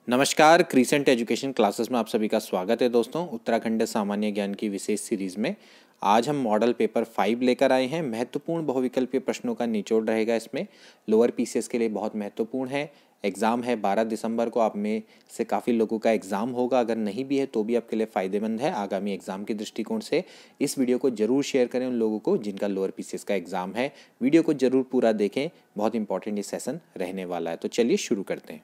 नमस्कार, crescent education classes में आप सभी का स्वागत है दोस्तों। उत्तराखंड सामान्य ज्ञान की विशेष सीरीज में आज हम मॉडल पेपर 5 लेकर आए हैं। महत्वपूर्ण बहुविकल्पीय प्रश्नों का निचोड़ रहेगा इसमें। लोअर पीसीएस के लिए बहुत महत्वपूर्ण है। एग्ज़ाम है 12 दिसंबर को। आप में से काफ़ी लोगों का एग्ज़ाम होगा, अगर नहीं भी है तो भी आपके लिए फ़ायदेमंद है आगामी एग्ज़ाम के दृष्टिकोण से। इस वीडियो को जरूर शेयर करें उन लोगों को जिनका लोअर पीसीएस का एग्ज़ाम है। वीडियो को जरूर पूरा देखें, बहुत इंपॉर्टेंट ये सेशन रहने वाला है। तो चलिए शुरू करते हैं।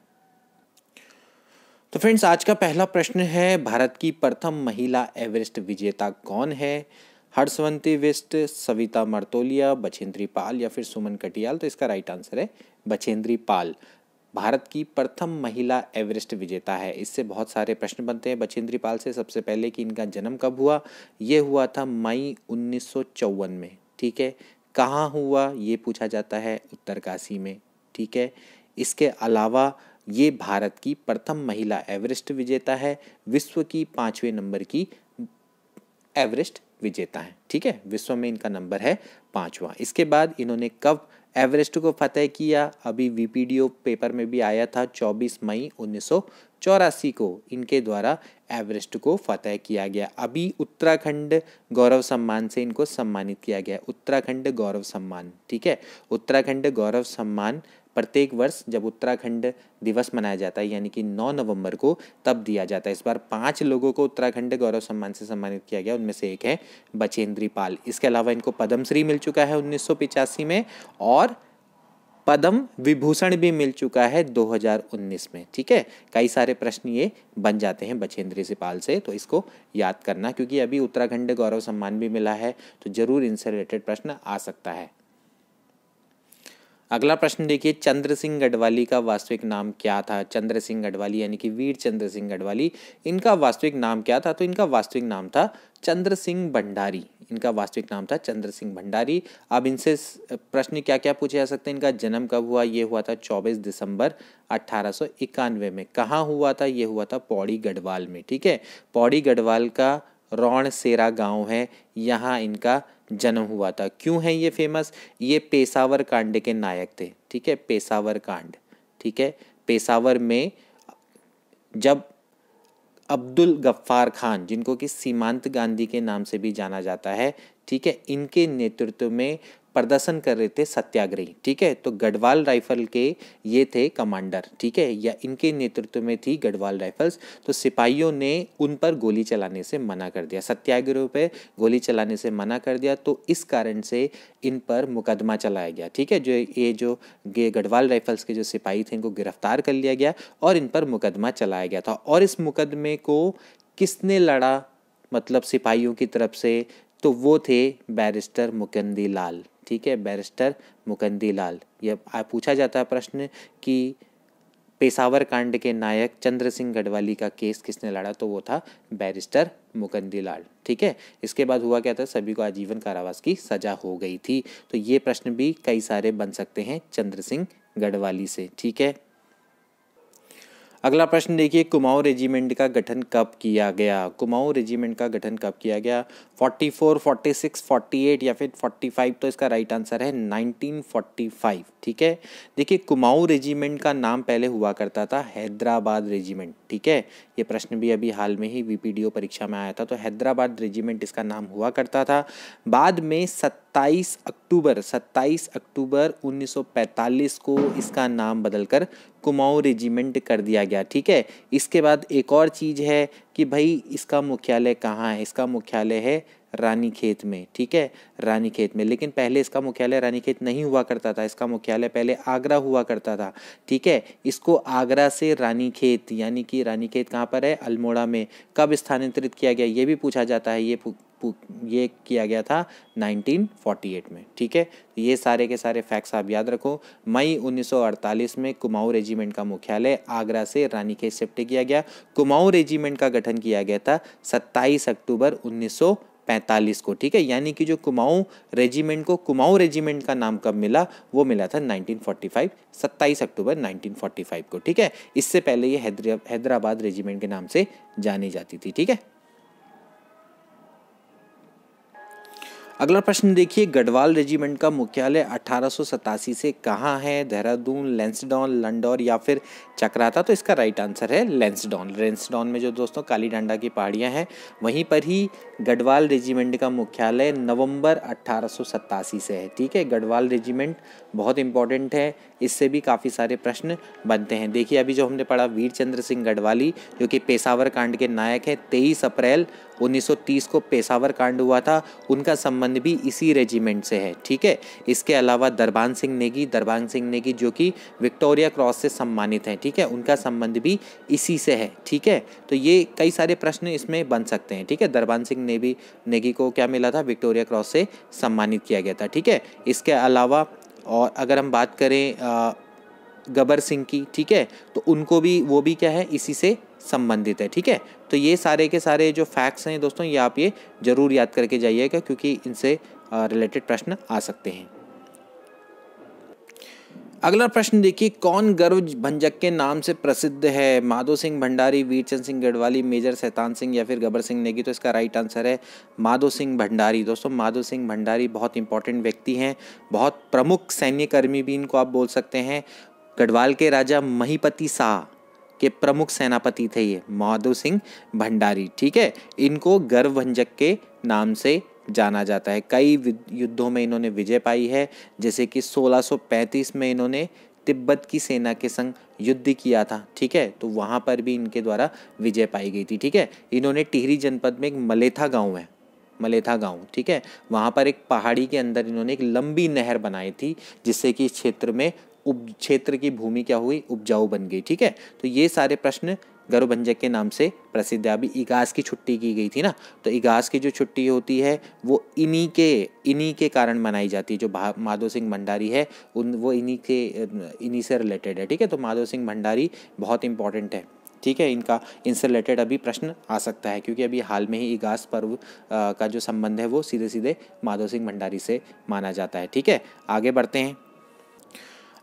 तो फ्रेंड्स, आज का पहला प्रश्न है, भारत की प्रथम महिला एवरेस्ट विजेता कौन है? हर्षवंती बिष्ट, सविता मर्तोलिया, बछेंद्री पाल या फिर सुमन कटियाल। तो इसका राइट आंसर है बछेंद्री पाल। भारत की प्रथम महिला एवरेस्ट विजेता है। इससे बहुत सारे प्रश्न बनते हैं बछेंद्री पाल से। सबसे पहले कि इनका जन्म कब हुआ? ये हुआ था मई 1954 में। ठीक है। कहाँ हुआ ये पूछा जाता है? उत्तरकाशी में। ठीक है। इसके अलावा ये भारत की प्रथम महिला एवरेस्ट विजेता है। विश्व की 5वें नंबर की एवरेस्ट विजेता है। ठीक है, विश्व में इनका नंबर है 5वां। इसके बाद इन्होंने कब एवरेस्ट को फतेह किया? अभी वीपीडीओ पेपर में भी आया था, 24 मई 1984 को इनके द्वारा एवरेस्ट को फतेह किया गया। अभी उत्तराखंड गौरव सम्मान से इनको सम्मानित किया गया। उत्तराखंड गौरव सम्मान। ठीक है, उत्तराखंड गौरव सम्मान प्रत्येक वर्ष जब उत्तराखंड दिवस मनाया जाता है यानी कि 9 नवंबर को, तब दिया जाता है। इस बार 5 लोगों को उत्तराखंड गौरव सम्मान से सम्मानित किया गया, उनमें से एक है बछेंद्री पाल। इसके अलावा इनको पद्मश्री मिल चुका है 1985 में और पद्म विभूषण भी मिल चुका है 2019 में। ठीक है, कई सारे प्रश्न ये बन जाते हैं बछेंद्री पाल से, तो इसको याद करना क्योंकि अभी उत्तराखंड गौरव सम्मान भी मिला है, तो जरूर इनसे रिलेटेड प्रश्न आ सकता है। अगला प्रश्न देखिए, चंद्र सिंह गढ़वाली का वास्तविक नाम क्या था? चंद्र सिंह गढ़वाली यानी कि वीर चंद्र सिंह गढ़वाली, इनका वास्तविक नाम क्या था? तो इनका वास्तविक नाम था चंद्र सिंह भंडारी। इनका वास्तविक नाम था चंद्र सिंह भंडारी। अब इनसे प्रश्न क्या क्या पूछे जा सकते हैं? इनका जन्म कब हुआ? ये हुआ था 24 दिसंबर 1891 में। कहाँ हुआ था? ये हुआ था पौड़ी गढ़वाल में। ठीक है, पौड़ी गढ़वाल का रौण सेरा गांव है, यहाँ इनका जन्म हुआ था। क्यों है ये फेमस? ये पेशावर कांड के नायक थे। ठीक है, पेशावर कांड। ठीक है, पेशावर में जब अब्दुल गफ्फार खान, जिनको कि सीमांत गांधी के नाम से भी जाना जाता है, ठीक है, इनके नेतृत्व में प्रदर्शन कर रहे थे सत्याग्रही। ठीक है, तो गढ़वाल राइफल के ये थे कमांडर। ठीक है, या इनके नेतृत्व में थी गढ़वाल राइफल्स। तो सिपाहियों ने उन पर गोली चलाने से मना कर दिया, सत्याग्रह पे गोली चलाने से मना कर दिया, तो इस कारण से इन पर मुकदमा चलाया गया। ठीक है, जो गढ़वाल राइफल्स के जो सिपाही थे इनको गिरफ्तार कर लिया गया और इन पर मुकदमा चलाया गया था। और इस मुकदमे को किसने लड़ा, मतलब सिपाहियों की तरफ से? तो वो थे बैरिस्टर मुकंदी लाल। ठीक है, बैरिस्टर मुकंदी लाल। यह पूछा जाता है प्रश्न कि पेशावर कांड के नायक चंद्र सिंह गढ़वाली का केस किसने लड़ा? तो वो था बैरिस्टर मुकंदी लाल। ठीक है, इसके बाद हुआ क्या था? सभी को आजीवन कारावास की सजा हो गई थी। तो ये प्रश्न भी कई सारे बन सकते हैं चंद्र सिंह गढ़वाली से। ठीक है, अगला प्रश्न देखिए, कुमाऊं रेजिमेंट का गठन कब किया गया? कुमाऊं रेजिमेंट का गठन कब किया गया? 44, 46, 48 या फिर 45? तो इसका राइट आंसर है 1945। ठीक है, देखिए कुमाऊं रेजिमेंट का नाम पहले हुआ करता था हैदराबाद रेजिमेंट। ठीक है, ये प्रश्न भी अभी हाल में ही वीपीडीओ परीक्षा में आया था। तो हैदराबाद रेजिमेंट इसका नाम हुआ करता था। बाद में 27 अक्टूबर 1945 को इसका नाम बदलकर कुमाऊं रेजिमेंट कर दिया गया। ठीक है, इसके बाद एक और चीज़ है कि भाई इसका मुख्यालय कहाँ है? इसका मुख्यालय है रानीखेत में। ठीक है, रानीखेत में। लेकिन पहले इसका मुख्यालय रानीखेत नहीं हुआ करता था, इसका मुख्यालय पहले आगरा हुआ करता था। ठीक है, इसको आगरा से रानीखेत, यानी कि रानीखेत कहाँ पर है? अल्मोड़ा में, कब स्थानांतरित किया गया? ये भी पूछा जाता है। ये किया गया था 1948 में। ठीक है, ये सारे के सारे फैक्ट्स आप याद रखो। मई 1948 में कुमाऊं रेजिमेंट का मुख्यालय आगरा से रानीखेत शिफ्ट किया गया। कुमाऊं रेजिमेंट का गठन किया गया था 27 अक्टूबर 1945 को। ठीक है, यानी कि जो कुमाऊं रेजिमेंट को कुमाऊं रेजिमेंट का नाम कब मिला? वो मिला था 1945, 27 अक्टूबर 1945 को। ठीक है, इससे पहले ये हैदराबाद रेजिमेंट के नाम से जानी जाती थी। ठीक है, अगला प्रश्न देखिए, गढ़वाल रेजिमेंट का मुख्यालय 1887 से कहाँ है? देहरादून, लैंसडौन, लंडौर या फिर चकरा था। तो इसका राइट आंसर है लैंसडॉन। लैंसडॉन में जो दोस्तों काली डांडा की पहाड़ियाँ हैं वहीं पर ही गढ़वाल रेजिमेंट का मुख्यालय नवंबर 1887 से है। ठीक है, गढ़वाल रेजिमेंट बहुत इंपॉर्टेंट है, इससे भी काफ़ी सारे प्रश्न बनते हैं। देखिए अभी जो हमने पढ़ा वीर चंद्र सिंह गढ़वाली जो कि पेशावर कांड के नायक हैं, 23 अप्रैल 1930 को पेशावर कांड हुआ था, उनका संबंध भी इसी रेजिमेंट से है। ठीक है, इसके अलावा दरबान सिंह नेगी जो कि विक्टोरिया क्रॉस से सम्मानित हैं। ठीक है, उनका संबंध भी इसी से है। ठीक है, तो ये कई सारे प्रश्न इसमें बन सकते हैं। ठीक है, दरबान सिंह नेगी को क्या मिला था, विक्टोरिया क्रॉस से सम्मानित किया गया था। ठीक है, इसके अलावा और अगर हम बात करें गबर सिंह की, ठीक है, तो उनको भी वो भी क्या है, इसी से संबंधित है। ठीक है, तो ये सारे के सारे जो फैक्ट्स हैं दोस्तों, ये आप ये जरूर याद करके जाइएगा क्योंकि इनसे रिलेटेड प्रश्न आ सकते हैं। अगला प्रश्न देखिए, कौन गर्व भंजक के नाम से प्रसिद्ध है? माधो सिंह भंडारी, वीरचंद सिंह गढ़वाली, मेजर शैतान सिंह या फिर गबर सिंह नेगी? तो इसका राइट आंसर है माधो सिंह भंडारी। दोस्तों माधो सिंह भंडारी बहुत इंपॉर्टेंट व्यक्ति हैं, बहुत प्रमुख सैन्य कर्मी भी इनको आप बोल सकते हैं। गढ़वाल के राजा महिपति शाह के प्रमुख सेनापति थे ये माधो सिंह भंडारी। ठीक है, इनको गर्व भंजक के नाम से जाना जाता है। कई युद्धों में इन्होंने विजय पाई है, जैसे कि 1635 में इन्होंने तिब्बत की सेना के संग युद्ध किया था। ठीक है, तो वहाँ पर भी इनके द्वारा विजय पाई गई थी। ठीक है, इन्होंने टिहरी जनपद में एक मलेथा गांव है, मलेथा गांव, ठीक है, वहाँ पर एक पहाड़ी के अंदर इन्होंने एक लंबी नहर बनाई थी जिससे कि क्षेत्र की भूमि क्या हुई, उपजाऊ बन गई। ठीक है, तो ये सारे प्रश्न गर्व भंजक के नाम से प्रसिद्ध है। अभी इगास की छुट्टी की गई थी ना, तो इगास की जो छुट्टी होती है वो इन्हीं के कारण मनाई जाती है। जो माधो सिंह भंडारी है वो इन्हीं से रिलेटेड है। ठीक है, तो माधो सिंह भंडारी बहुत इंपॉर्टेंट है। ठीक है, इनसे रिलेटेड अभी प्रश्न आ सकता है क्योंकि अभी हाल में ही इगास पर्व का जो संबंध है वो सीधे सीधे माधो सिंह भंडारी से माना जाता है। ठीक है, आगे बढ़ते हैं।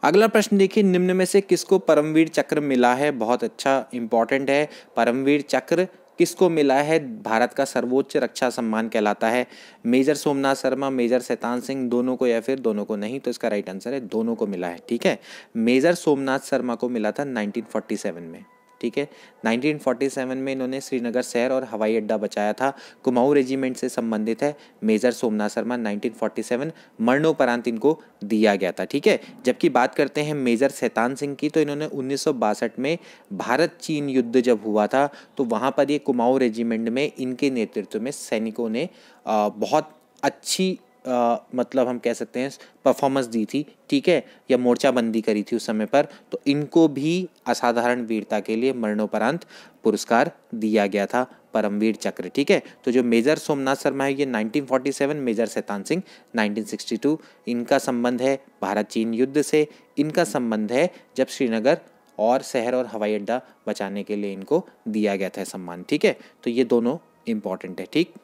अगला प्रश्न देखिए, निम्न में से किसको परमवीर चक्र मिला है? बहुत अच्छा इंपॉर्टेंट है। परमवीर चक्र किसको मिला है? भारत का सर्वोच्च रक्षा सम्मान कहलाता है। मेजर सोमनाथ शर्मा, मेजर शैतान सिंह, दोनों को या फिर दोनों को नहीं? तो इसका राइट आंसर है दोनों को मिला है। ठीक है, मेजर सोमनाथ शर्मा को मिला था 1947 में। ठीक है, 1947 में इन्होंने श्रीनगर शहर और हवाई अड्डा बचाया था। कुमाऊं रेजिमेंट से संबंधित है मेजर सोमनाथ शर्मा। 1947 मरणोपरांत इनको दिया गया था। ठीक है, जबकि बात करते हैं मेजर शैतान सिंह की, तो इन्होंने 1962 में भारत चीन युद्ध जब हुआ था तो वहाँ पर ये कुमाऊं रेजिमेंट में इनके नेतृत्व में सैनिकों ने बहुत अच्छी मतलब हम कह सकते हैं परफॉर्मेंस दी थी। ठीक है, या मोर्चाबंदी करी थी उस समय पर, तो इनको भी असाधारण वीरता के लिए मरणोपरांत पुरस्कार दिया गया था, परमवीर चक्र। ठीक है, तो जो मेजर सोमनाथ शर्मा है ये 1947, मेजर शैतान सिंह 1962। इनका संबंध है भारत चीन युद्ध से। इनका संबंध है जब श्रीनगर और शहर और हवाई अड्डा बचाने के लिए इनको दिया गया था सम्मान। ठीक है, तो ये दोनों इंपॉर्टेंट है। ठीक,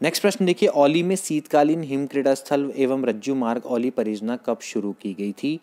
नेक्स्ट प्रश्न देखिए, औली में शीतकालीन हिम क्रीड़ा स्थल एवं रज्जू मार्ग औली परियोजना कब शुरू की गई थी?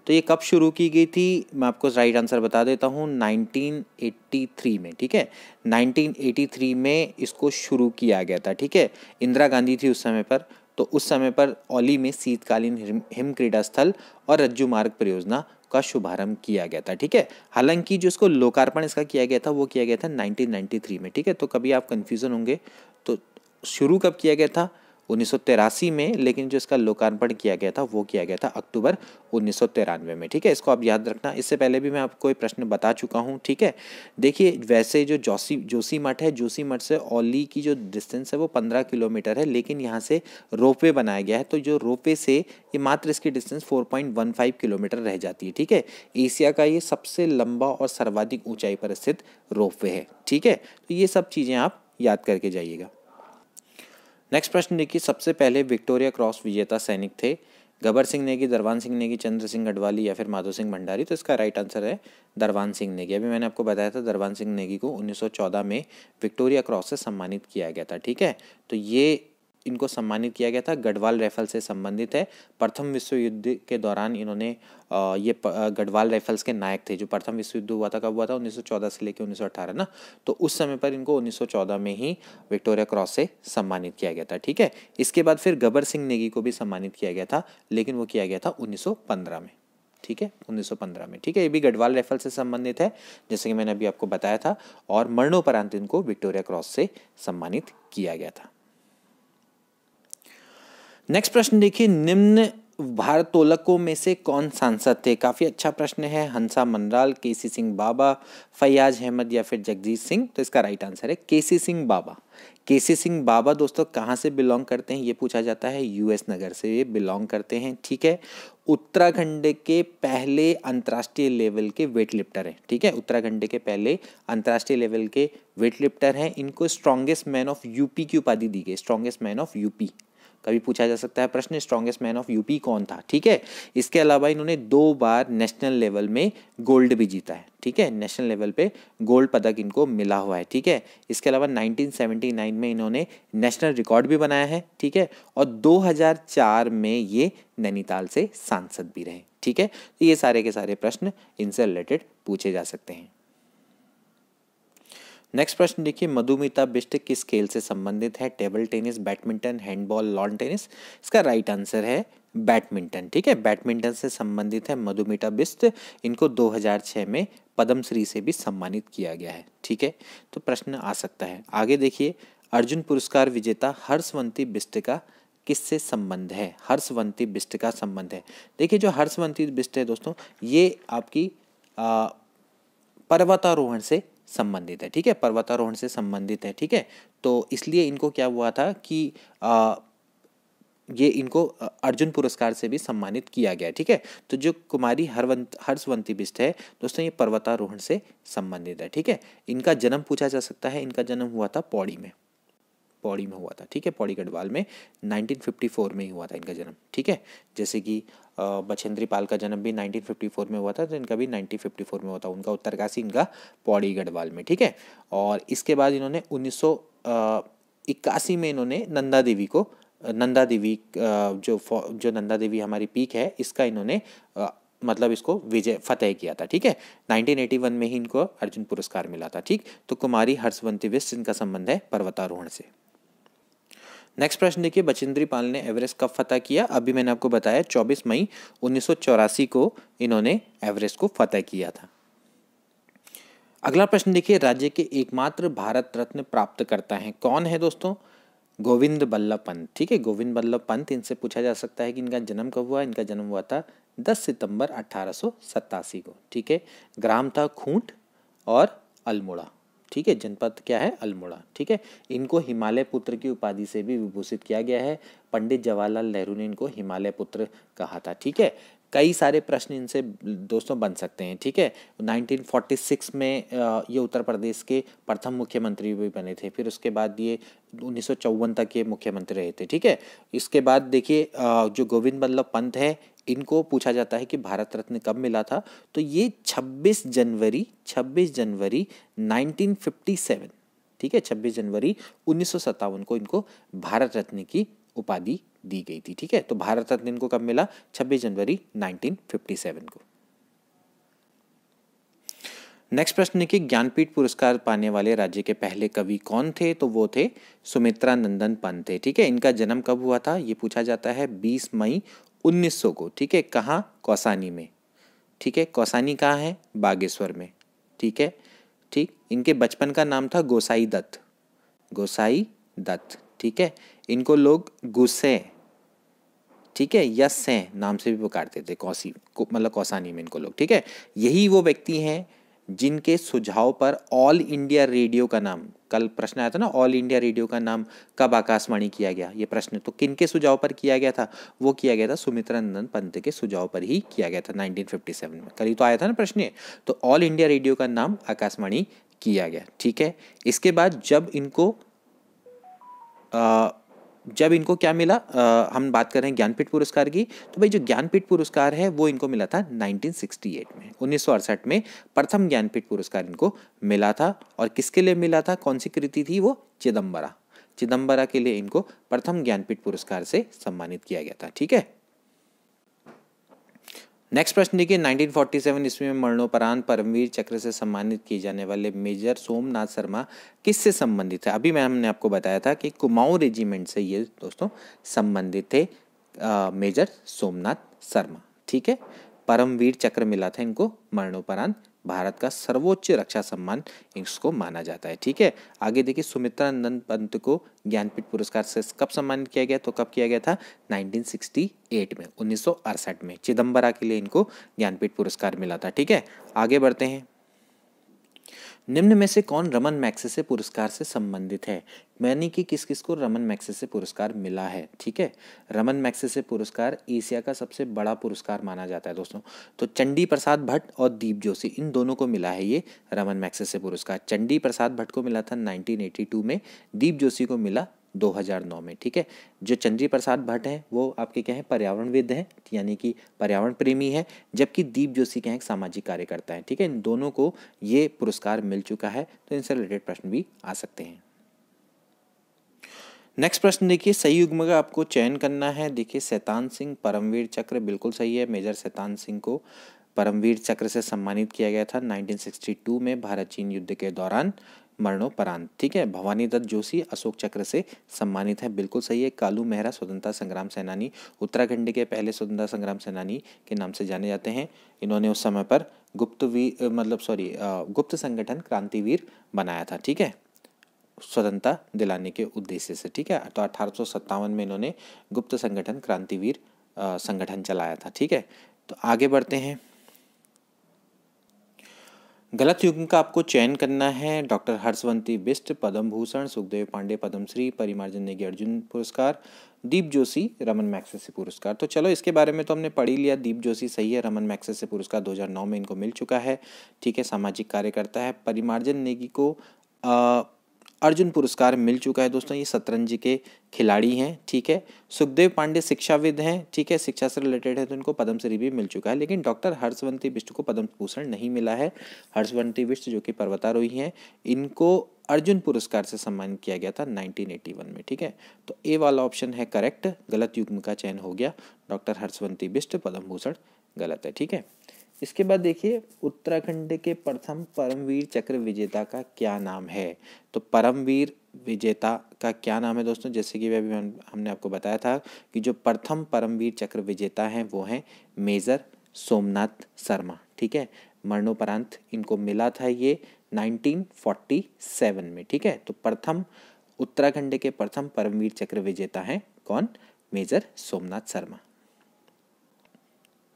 तो ये कब शुरू की गई थी, मैं आपको राइट आंसर बता देता हूँ, 1983 में। ठीक है, 1983 में इसको शुरू किया गया था। ठीक है, इंदिरा गांधी थी उस समय पर, तो उस समय पर औली में शीतकालीन हिम क्रीड़ा स्थल और रज्जू मार्ग परियोजना का शुभारंभ किया गया था। ठीक है, हालांकि जो इसको लोकार्पण इसका किया गया था वो किया गया था 1993 में। ठीक है, तो कभी आप कंफ्यूजन होंगे तो शुरू कब किया गया था, 1983 में, लेकिन जो इसका लोकार्पण किया गया था वो किया गया था अक्टूबर 1993 में। ठीक है, इसको आप याद रखना। इससे पहले भी मैं आपको एक प्रश्न बता चुका हूँ। ठीक है, देखिए वैसे जो जोशीमठ है, जोशीमठ से औली की जो डिस्टेंस है वो 15 किलोमीटर है, लेकिन यहाँ से रोपवे बनाया गया है, तो जो रोपवे से ये मात्र इसकी डिस्टेंस 4.15 किलोमीटर रह जाती है। ठीक है, एशिया का ये सबसे लंबा और सर्वाधिक ऊंचाई पर स्थित रोपवे है। ठीक है, तो ये सब चीज़ें आप याद करके जाइएगा। नेक्स्ट प्रश्न देखिए, सबसे पहले विक्टोरिया क्रॉस विजेता सैनिक थे? गबर सिंह नेगी, दरबान सिंह नेगी, चंद्र सिंह गढ़वाली या फिर माधो सिंह भंडारी? तो इसका राइट आंसर है दरबान सिंह नेगी। अभी मैंने आपको बताया था दरबान सिंह नेगी को 1914 में विक्टोरिया क्रॉस से सम्मानित किया गया था। ठीक है, तो ये इनको सम्मानित किया गया था, गढ़वाल राइफल से संबंधित है। प्रथम विश्व युद्ध के दौरान इन्होंने ये गढ़वाल राइफल्स के नायक थे। जो प्रथम विश्व युद्ध हुआ था, कब हुआ था, 1914 से लेकर 1918 ना, तो उस समय पर इनको 1914 में ही विक्टोरिया क्रॉस से सम्मानित किया गया था। ठीक है, इसके बाद फिर गबर सिंह नेगी को भी सम्मानित किया गया था, लेकिन वो किया गया था 1915 में। ठीक है, 1915 में। ठीक है, ये भी गढ़वाल राइफल से संबंधित है, जैसे कि मैंने अभी आपको बताया था, और मरणोपरांत इनको विक्टोरिया क्रॉस से सम्मानित किया गया था। नेक्स्ट प्रश्न देखिए, निम्न भारतोलकों में से कौन सांसद थे? काफी अच्छा प्रश्न है। हंसा मनराल, केसी सिंह बाबा, फैयाज अहमद या फिर जगजीत सिंह? तो इसका राइट आंसर है केसी सिंह बाबा। केसी सिंह बाबा दोस्तों कहाँ से बिलोंग करते हैं, ये पूछा जाता है, यूएस नगर से ये बिलोंग करते हैं। ठीक है, उत्तराखंड के पहले अंतर्राष्ट्रीय लेवल के वेट लिफ्टर हैं। ठीक है, उत्तराखंड के पहले अंतर्राष्ट्रीय लेवल के वेट लिफ्टर हैं। इनको स्ट्रॉन्गेस्ट मैन ऑफ यूपी की उपाधि दी गई, स्ट्रॉन्गेस्ट मैन ऑफ यूपी। कभी पूछा जा सकता है प्रश्न, स्ट्रॉन्गेस्ट मैन ऑफ यूपी कौन था? ठीक है, इसके अलावा इन्होंने 2 बार नेशनल लेवल में गोल्ड भी जीता है। ठीक है, नेशनल लेवल पे गोल्ड पदक इनको मिला हुआ है। ठीक है, इसके अलावा 1979 में इन्होंने नेशनल रिकॉर्ड भी बनाया है। ठीक है, और 2004 में ये नैनीताल से सांसद भी रहे। ठीक है, तो ये सारे के सारे प्रश्न इनसे रिलेटेड पूछे जा सकते हैं। नेक्स्ट प्रश्न देखिए, मधुमिता बिष्ट किस खेल से संबंधित है? Table tennis, badminton, handball, lawn tennis? इसका राइट आंसर है बैडमिंटन। ठीक है, बैडमिंटन से संबंधित है मधुमिता बिष्ट। इनको 2006 में पद्मश्री से भी सम्मानित किया गया है। ठीक है, तो प्रश्न आ सकता है। आगे देखिए, अर्जुन पुरस्कार विजेता हर्षवंती बिष्ट का किससे संबंध है? हर्षवंती बिष्ट का संबंध है, देखिए जो हर्षवंती बिष्ट है दोस्तों, ये आपकी पर्वतारोहण से संबंधित है। ठीक है, पर्वतारोहण से संबंधित है। ठीक है, तो इसलिए इनको क्या हुआ था कि ये इनको अर्जुन पुरस्कार से भी सम्मानित किया गया है। ठीक है, तो जो कुमारी हर्षवंती बिष्ट है दोस्तों, ये पर्वतारोहण से संबंधित है। ठीक है, इनका जन्म पूछा जा सकता है। इनका जन्म हुआ था पौड़ी में हुआ था। ठीक है, पौड़ी गढ़वाल में 1954 में ही हुआ था इनका जन्म। ठीक है, जैसे कि बछेंद्री पाल का जन्म भी 1954 में हुआ था, तो इनका भी 1954 में हुआ था। उनका उत्तरकाशी, इनका पौड़ी गढ़वाल में। ठीक है, और इसके बाद इन्होंने 1981 में इन्होंने नंदा देवी जो नंदा देवी हमारी पीक है, इसका इन्होंने मतलब इसको फतेह किया था। ठीक है, 1981 में ही इनको अर्जुन पुरस्कार मिला था। ठीक, तो कुमारी हर्षवंती बिष्ट इनका संबंध है पर्वतारोहण से। नेक्स्ट प्रश्न देखिए, बछेंद्री पाल ने एवरेस्ट कब फतह किया? अभी मैंने आपको बताया 24 मई 1984 को इन्होंने एवरेस्ट को फतह किया था। अगला प्रश्न देखिए, राज्य के एकमात्र भारत रत्न प्राप्त करता है कौन है दोस्तों? गोविंद बल्लभ पंत। ठीक है, गोविंद बल्लभ पंत, इनसे पूछा जा सकता है कि इनका जन्म कब हुआ? इनका जन्म हुआ था 10 सितंबर 1887 को। ठीक है, ग्राम था खूंट और अल्मोड़ा। ठीक है, जनपद क्या है? अल्मोड़ा। ठीक है, इनको हिमालय पुत्र की उपाधि से भी विभूषित किया गया है। पंडित जवाहरलाल नेहरू ने इनको हिमालय पुत्र कहा था। ठीक है, कई सारे प्रश्न इनसे दोस्तों बन सकते हैं। ठीक है, 1946 में ये उत्तर प्रदेश के प्रथम मुख्यमंत्री भी बने थे। फिर उसके बाद ये 1954 तक ये मुख्यमंत्री रहे थे। ठीक है, इसके बाद देखिए जो गोविंद बल्लभ पंत है, इनको पूछा जाता है कि भारत रत्न कब मिला था? तो ये 26 जनवरी 1957। ठीक है, 26 जनवरी 1957 को इनको भारत रत्न की उपाधि दी गई थी। ठीक है, तो भारत रत्न इनको कब मिला? 26 जनवरी 1957 को। नेक्स्ट प्रश्न देखिए, ज्ञानपीठ पुरस्कार पाने वाले राज्य के पहले कवि कौन थे? तो वो थे सुमित्रा नंदन पंत थे। ठीक है, इनका जन्म कब हुआ था? ये पूछा जाता है 20 मई 1900 को। ठीक है, कहाँ? कौसानी में। ठीक है, कौसानी कहाँ है? बागेश्वर में। ठीक है, ठीक, इनके बचपन का नाम था गोसाई दत्त। ठीक है, इनको लोग गुस्से, ठीक है, या से नाम से भी पुकारते थे, मतलब कौसानी में इनको लोग। ठीक है, यही वो व्यक्ति हैं जिनके सुझाव पर ऑल इंडिया रेडियो का नाम, कल प्रश्न आया था ना, ऑल इंडिया रेडियो का नाम कब आकाशवाणी किया गया? ये प्रश्न तो किनके सुझाव पर किया गया था? वो किया गया था सुमित्रा नंदन पंत के सुझाव पर ही किया गया था 1957 में। कल ही तो आया था ना प्रश्न, तो ऑल इंडिया रेडियो का नाम आकाशवाणी किया गया। ठीक है, इसके बाद जब इनको क्या मिला, हम बात कर रहे हैं ज्ञानपीठ पुरस्कार की, तो भाई जो ज्ञानपीठ पुरस्कार है वो इनको मिला था 1968 में, 1968 में प्रथम ज्ञानपीठ पुरस्कार इनको मिला था। और किसके लिए मिला था? कौन सी कृति थी वो? चिदम्बरा के लिए इनको प्रथम ज्ञानपीठ पुरस्कार से सम्मानित किया गया था। ठीक है, नेक्स्ट प्रश्न देखिए, 1947 ईस्वी में मरणोपरांत परमवीर चक्र से सम्मानित किए जाने वाले मेजर सोमनाथ शर्मा किससे संबंधित है? अभी हमने आपको बताया था कि कुमाऊं रेजिमेंट से ये दोस्तों संबंधित थे मेजर सोमनाथ शर्मा। ठीक है, परमवीर चक्र मिला था इनको मरणोपरांत। भारत का सर्वोच्च रक्षा सम्मान इसको माना जाता है। ठीक है, आगे देखिए, सुमित्रा नंदन पंत को ज्ञानपीठ पुरस्कार से कब सम्मानित किया गया? तो कब किया गया था? 1968 में, 1968 में चिदम्बरा के लिए इनको ज्ञानपीठ पुरस्कार मिला था। ठीक है, आगे बढ़ते हैं। निम्न में से कौन रमन मैग्सेसे पुरस्कार से संबंधित है? यानी कि किस किस को रमन मैग्सेसे पुरस्कार मिला है? ठीक है, रमन मैग्सेसे पुरस्कार एशिया का सबसे बड़ा पुरस्कार माना जाता है दोस्तों। तो चंडी प्रसाद भट्ट और दीप जोशी, इन दोनों को मिला है ये रमन मैग्सेसे पुरस्कार। चंडी प्रसाद भट्ट को मिला था 1982 में, दीप जोशी को मिला 2009 में। ठीक है, जो चंद्री प्रसाद भट्ट हैं वो आपके क्या है? पर्यावरणविद हैं, यानी कि पर्यावरण प्रेमी है, जबकि दीप जोशी क्या है? सामाजिक कार्यकर्ता है। ठीक है, इन दोनों को ये पुरस्कार मिल चुका है, तो इनसे रिलेटेड प्रश्न भी आ सकते हैं। नेक्स्ट प्रश्न देखिए, सही युग्म का आपको चयन करना है। देखिए, शैतान सिंह परमवीर चक्र बिल्कुल सही है। मेजर शैतान सिंह को परमवीर चक्र से सम्मानित किया गया था 1962 में भारत चीन युद्ध के दौरान मरणोपरांत। ठीक है, भवानी दत्त जोशी अशोक चक्र से सम्मानित है, बिल्कुल सही है। कालू मेहरा स्वतंत्रता संग्राम सेनानी, उत्तराखंड के पहले स्वतंत्रता संग्राम सेनानी के नाम से जाने जाते हैं। इन्होंने उस समय पर गुप्त संगठन क्रांतिवीर बनाया था। ठीक है, स्वतंत्रता दिलाने के उद्देश्य से। ठीक है, तो 1857 में इन्होंने गुप्त संगठन क्रांतिवीर संगठन चलाया था। ठीक है, तो आगे बढ़ते हैं। गलत युग्म का आपको चयन करना है। डॉक्टर हर्षवंती बिष्ट पद्म भूषण, सुखदेव पांडे पद्मश्री, परिमार्जन नेगी अर्जुन पुरस्कार, दीप जोशी रमन मैग्सेसे पुरस्कार। तो चलो, इसके बारे में तो हमने पढ़ ही लिया। दीप जोशी सही है, रमन मैग्सेसे पुरस्कार 2009 में इनको मिल चुका है। ठीक है, सामाजिक कार्यकर्ता है। परिमार्जन नेगी को अर्जुन पुरस्कार मिल चुका है दोस्तों, ये शतरंज के खिलाड़ी हैं। ठीक है, सुखदेव पांडे शिक्षाविद हैं। ठीक है, शिक्षा से रिलेटेड है, तो इनको पद्मश्री भी मिल चुका है। लेकिन डॉक्टर हर्षवंती बिष्ट को पद्म भूषण नहीं मिला है। हर्षवंती बिष्ट जो कि पर्वतारोही हैं, इनको अर्जुन पुरस्कार से सम्मानित किया गया था 1981 में। ठीक है, तो ए वाला ऑप्शन है करेक्ट, गलत युग्म का चयन हो गया। डॉक्टर हर्षवंती बिष्ट पद्म भूषण गलत है। ठीक है, इसके बाद देखिए, उत्तराखंड के प्रथम परमवीर चक्र विजेता का क्या नाम है? तो परमवीर विजेता का क्या नाम है दोस्तों? जैसे कि अभी हमने आपको बताया था कि जो प्रथम परमवीर चक्र विजेता हैं वो हैं मेजर सोमनाथ शर्मा। ठीक है, मरणोपरांत इनको मिला था ये 1947 में। ठीक है, तो प्रथम उत्तराखंड के प्रथम परमवीर चक्र विजेता हैं कौन? मेजर सोमनाथ शर्मा।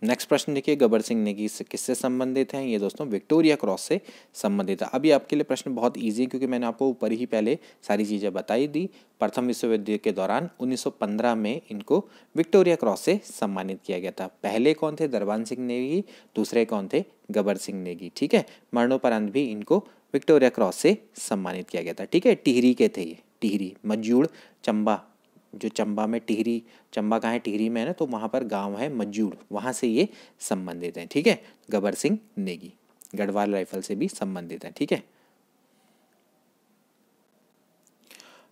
नेक्स्ट प्रश्न देखिए, गबर सिंह नेगी किससे संबंधित हैं? ये दोस्तों विक्टोरिया क्रॉस से संबंधित है। अभी आपके लिए प्रश्न बहुत इजी है, क्योंकि मैंने आपको ऊपर ही पहले सारी चीज़ें बताई दी। प्रथम विश्व युद्ध के दौरान 1915 में इनको विक्टोरिया क्रॉस से सम्मानित किया गया था। पहले कौन थे? दरबान सिंह नेगी। दूसरे कौन थे? गबर सिंह नेगी। ठीक है, मरणोपरांत भी इनको विक्टोरिया क्रॉस से सम्मानित किया गया था। ठीक है, टिहरी के थे ये, टिहरी मज्जूड़ चंबा, जो चंबा में टिहरी, चंबा कहाँ है? टिहरी में है ना, तो वहाँ पर गांव है मज्जूड़, वहाँ से ये संबंधित हैं। ठीक है, गबर सिंह नेगी गढ़वाल राइफल से भी संबंधित है। ठीक है,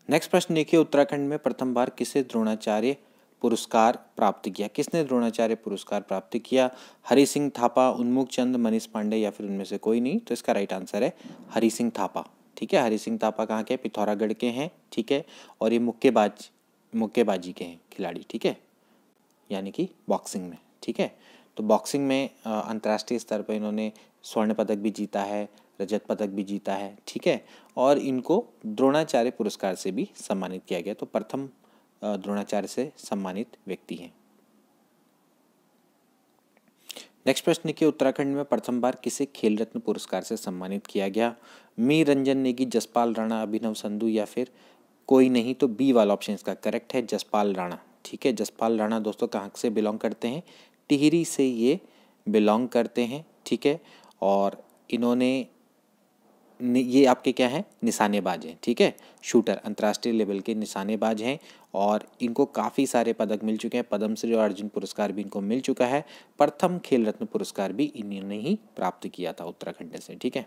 नेक्स्ट प्रश्न देखिए, उत्तराखंड में प्रथम बार किसे द्रोणाचार्य पुरस्कार प्राप्त किया? किसने द्रोणाचार्य पुरस्कार प्राप्त किया? हरि सिंह थापा, उन्मुख चंद, मनीष पांडे, या फिर उनमें से कोई नहीं? तो इसका राइट आंसर है हरि सिंह थापा। ठीक है, हरि सिंह थापा कहाँ के? पिथौरागढ़ के हैं। ठीक है, और ये मुक्केबाजी के हैं खिलाड़ी। ठीक है, यानी कि बॉक्सिंग में। ठीक है, तो बॉक्सिंग में अंतर्राष्ट्रीय स्तर पर इन्होंने स्वर्ण पदक भी जीता है, रजत पदक भी जीता है। ठीक है, और इनको द्रोणाचार्य पुरस्कार से भी सम्मानित किया गया, तो प्रथम द्रोणाचार्य से सम्मानित व्यक्ति हैं। नेक्स्ट प्रश्न के, उत्तराखंड में प्रथम बार किसे खेल रत्न पुरस्कार से सम्मानित किया गया? मीर रंजन नेगी, जसपाल राणा, अभिनव संधू, या फिर कोई नहीं? तो बी वाला ऑप्शन इसका करेक्ट है, जसपाल राणा। ठीक है, जसपाल राणा दोस्तों कहाँ से बिलोंग करते हैं? टिहरी से ये बिलोंग करते हैं। ठीक है, और इन्होंने ये आपके क्या है? निशानेबाज हैं। ठीक है, शूटर, अंतर्राष्ट्रीय लेवल के निशानेबाज हैं, और इनको काफ़ी सारे पदक मिल चुके हैं। पद्मश्री और अर्जुन पुरस्कार भी इनको मिल चुका है। प्रथम खेल रत्न पुरस्कार भी इन्होंने ही प्राप्त किया था उत्तराखंड से। ठीक है,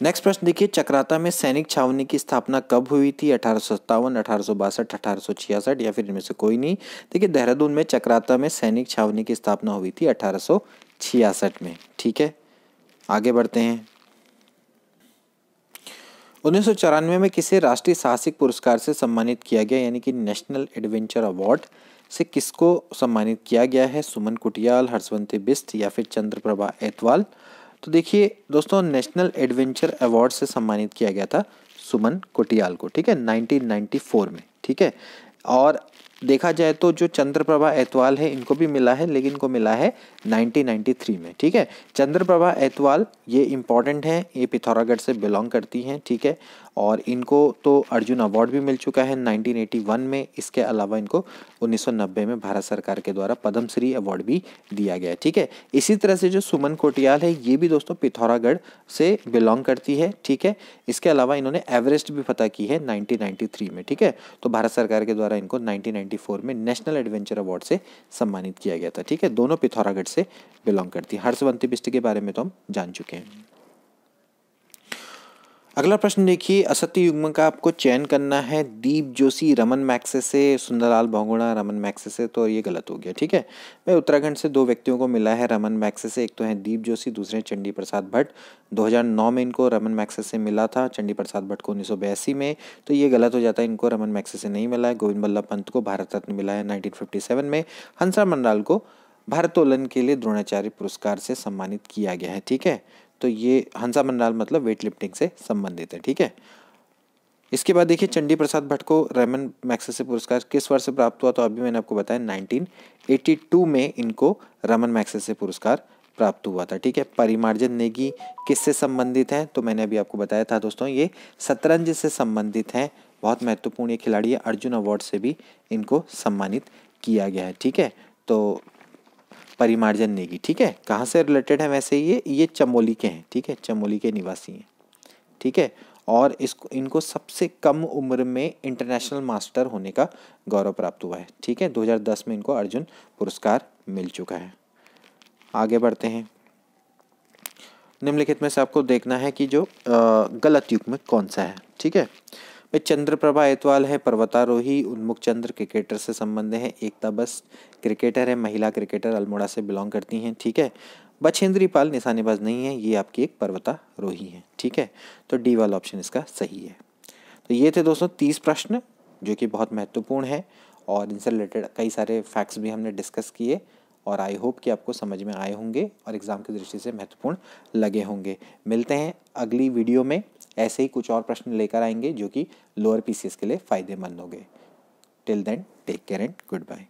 नेक्स्ट प्रश्न देखिए, चक्राता में सैनिक छावनी की स्थापना कब हुई थी? 1857, 1862, 1866, या फिर इनमें से कोई नहीं? देखिए, देहरादून में चक्राता में सैनिक छावनी की स्थापना हुई थी 1866 में। ठीक है, आगे बढ़ते हैं। 1994 में किसे राष्ट्रीय साहसिक पुरस्कार से सम्मानित किया गया, यानी कि नेशनल एडवेंचर अवार्ड से किसको सम्मानित किया गया है? सुमन कुटियाल, हर्षवंती बिष्ट या फिर चंद्रप्रभा ऐतवाल? तो देखिए दोस्तों, नेशनल एडवेंचर अवार्ड से सम्मानित किया गया था सुमन कुटियाल को, ठीक है, 1994 में, ठीक है। और देखा जाए तो जो चंद्रप्रभा ऐतवाल है इनको भी मिला है, लेकिन इनको मिला है 1993 में, ठीक है। चंद्रप्रभा ऐतवाल ये इंपॉर्टेंट है, ये पिथौरागढ़ से बिलोंग करती हैं, ठीक है। और इनको तो अर्जुन अवार्ड भी मिल चुका है 1981 में। इसके अलावा इनको 1990 में भारत सरकार के द्वारा पद्मश्री अवार्ड भी दिया गया है, ठीक है। इसी तरह से जो सुमन कोटियाल है ये भी दोस्तों पिथौरागढ़ से बिलोंग करती है, ठीक है। इसके अलावा इन्होंने एवरेस्ट भी फतह की है 1993 में, ठीक है। तो भारत सरकार के द्वारा इनको 1994 में नेशनल एडवेंचर अवार्ड से सम्मानित किया गया था, ठीक है। दोनों पिथौरागढ़ से बिलोंग करती है। हर्षवंती बिष्ट के बारे में तो हम जान चुके हैं। अगला प्रश्न देखिए, असत्य युग्म का आपको चयन करना है। दीप जोशी रमन मैग्सेसे, सुंदरलाल बहुगुणा रमन मैग्सेसे, तो ये गलत हो गया, ठीक है। मैं उत्तराखंड से 2 व्यक्तियों को मिला है रमन मैग्सेसे, एक तो है दीप जोशी, दूसरे चंडी प्रसाद भट्ट। 2009 में इनको रमन मैग्सेसे मिला था, चंडी प्रसाद भट्ट को 1982 में, तो ये गलत हो जाता है, इनको रमन मैग्सेसे नहीं मिला है। गोविंद बल्लभ पंत को भारत रत्न मिला है 1957 में। हंसराज मंडाल को भारोत्तोलन के लिए द्रोणाचार्य पुरस्कार से सम्मानित किया गया है, ठीक है। तो ये हंसा मंडाल मतलब वेट लिफ्टिंग से संबंधित है, ठीक है। इसके बाद देखिए, चंडी प्रसाद भट्ट को रमन मैग्सेसे पुरस्कार किस वर्ष से प्राप्त हुआ? तो अभी मैंने आपको बताया 1982 में इनको रमन मैग्सेसे पुरस्कार प्राप्त हुआ था, ठीक है। परिमार्जन नेगी किससे संबंधित है? तो मैंने अभी आपको बताया था दोस्तों, ये शतरंज से संबंधित है, बहुत महत्वपूर्ण ये खिलाड़ी है। अर्जुन अवार्ड से भी इनको सम्मानित किया गया है, ठीक है। तो परिमार्जन नेगी, ठीक है, कहाँ से रिलेटेड है? वैसे ये चमोली के हैं, ठीक है, चमोली के निवासी हैं, ठीक है। और इनको सबसे कम उम्र में इंटरनेशनल मास्टर होने का गौरव प्राप्त हुआ है, ठीक है। 2010 में इनको अर्जुन पुरस्कार मिल चुका है। आगे बढ़ते हैं। निम्नलिखित में से आपको देखना है कि जो गलत युग्म कौन सा है, ठीक है। चंद्रप्रभा ऐतवाल है पर्वतारोही, उन्मुख चंद्र क्रिकेटर से संबंध है। एकता बस क्रिकेटर है, महिला क्रिकेटर, अल्मोड़ा से बिलोंग करती हैं, ठीक है। बछेंद्री पाल निशानेबाज नहीं है, ये आपकी एक पर्वतारोही है, ठीक है। तो डी वाला ऑप्शन इसका सही है। तो ये थे दोस्तों 30 प्रश्न जो कि बहुत महत्वपूर्ण है, और इनसे रिलेटेड कई सारे फैक्ट्स भी हमने डिस्कस किए, और आई होप कि आपको समझ में आए होंगे और एग्ज़ाम की दृष्टि से महत्वपूर्ण लगे होंगे। मिलते हैं अगली वीडियो में, ऐसे ही कुछ और प्रश्न लेकर आएंगे जो कि लोअर पीसीएस के लिए फ़ायदेमंद होंगे। Till then take care and good bye.